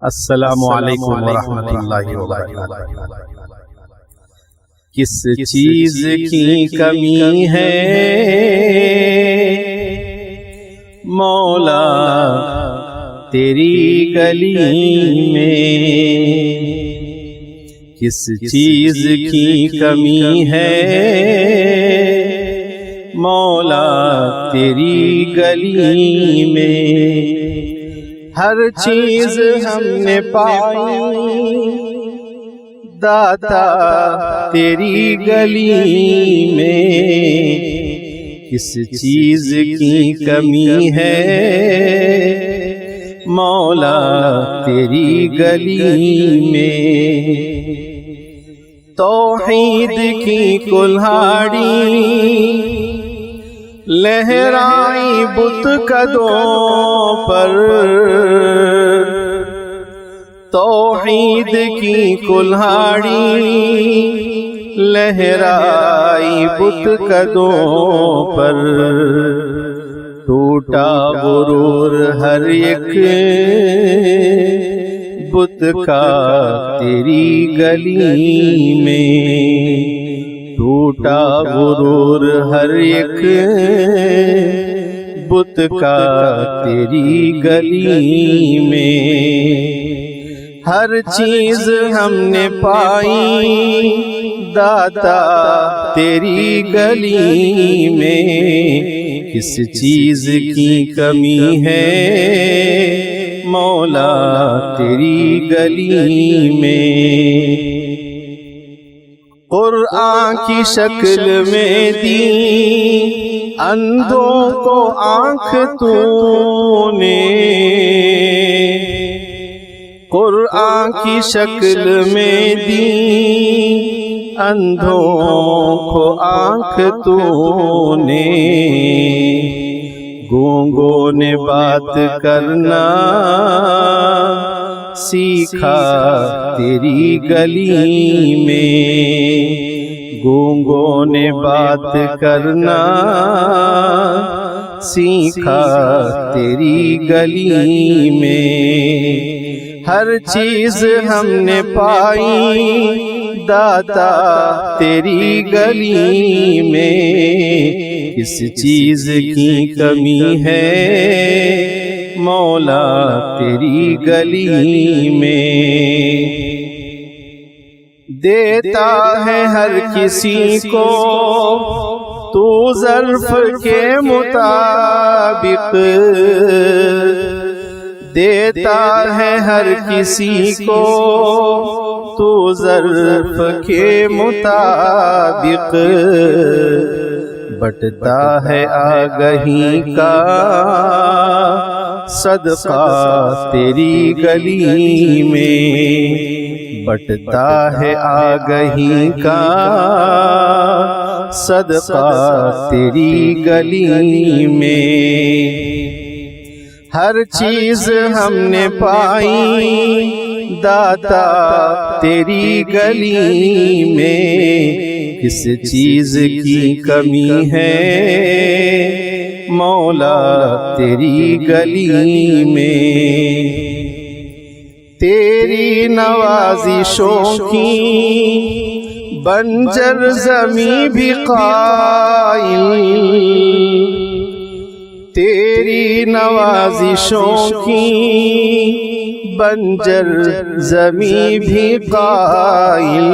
السلام علیکم ورحمۃ اللہ وبرکاتہ۔ کس چیز کی کمی ہے مولا تیری گلی میں، کس چیز کی کمی ہے مولا تیری گلی میں۔ ہر چیز ہم نے پائی داتا تیری گلی میں، کس چیز کی کمی ہے مولا تیری گلی میں۔ توحید کی کلہاڑی لہرائی بت قدوں پر، توحید کی کلہاڑی لہرائی بت قدوں پر، ٹوٹا غرور ہر ایک بت کا تیری گلی میں، ٹوٹا غرور ہر ایک بت کا تیری گلی میں۔ ہر چیز ہم نے پائی داتا تیری گلی میں، کس چیز کی کمی ہے مولا تیری گلی میں۔ قرآن کی شکل میں دی اندھوں کو آنکھ تو نے، قرآن کی شکل میں دی اندھوں کو آنکھ تو نے، گونگوں نے بات کرنا سیکھا تیری گلی میں، گونگوں نے بات کرنا سیکھا تیری گلی میں۔ ہر چیز ہم نے پائی داتا تیری گلی میں، کس چیز کی کمی ہے مولا تیری گلی میں۔ دیتا ہے ہر کسی کو تو ظرف کے مطابق، دیتا ہے ہر کسی کو تو ظرف کے مطابق، بٹتا ہے آگہی کا صدقہ تیری گلی میں، بٹتا ہے آگہی کا صدقہ تیری گلی میں۔ ہر چیز ہم نے پائی داتا تیری گلی میں، کس چیز کی کمی ہے مولا تیری گلی میں۔ تیری نوازشوں کی بنجر زمیں بھی قائل، تیری نوازشوں کی بنجر زمیں بھی قائل،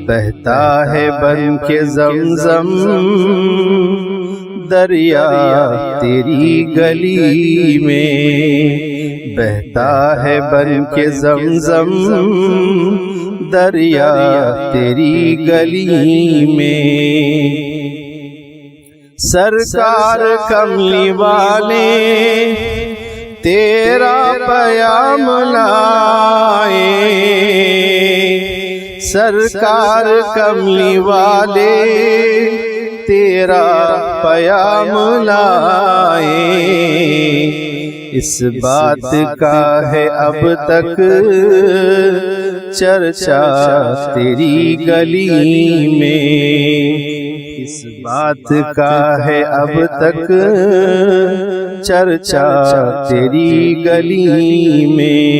بہتا ہے بن کے زمزم دریا تیری گلی میں، بہتا ہے بن کے زمزم دریا تیری گلی میں۔ سرکار کملی والے تیرا پیام لائے، سرکار کملی والے تیرا پیام لائے، اس بات کا ہے اب تک چرچا تیری گلی میں، اس بات کا ہے اب تک چرچا تیری گلی میں،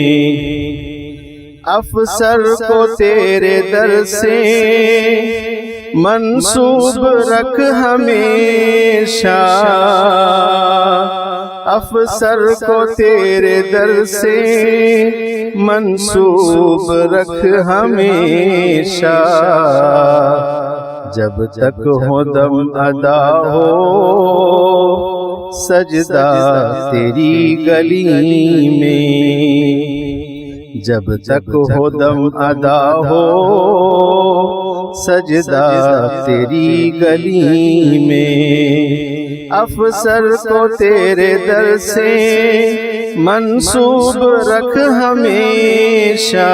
افسر کو تیرے در سے منسوب رکھ ہمیشہ، افسر کو تیرے در سے منسوب رکھ ہمیشہ، جب تک ہو دم ادا ہو سجدہ تیری گلی میں، جب تک ہو دم ادا ہو سجدہ تیری گلی میں، افسر کو تیرے در سے منسوب رکھ ہمیشہ،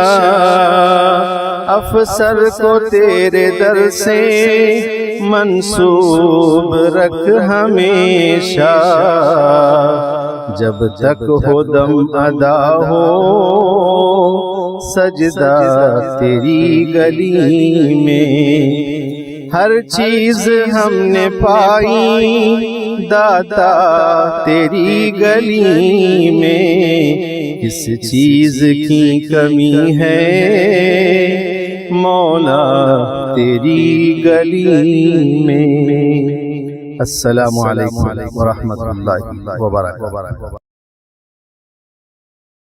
افسر کو تیرے در سے منسوب رکھ ہمیشہ، جب تک ہو دم ادا ہو سجدہ تیری گلی میں، ہر چیز ہم نے پائی داتا تیری گلی میں، کس چیز کی کمی ہے مولا تیری گلی میں۔ السلام علیکم ورحمۃ اللہ وبرکاتہ۔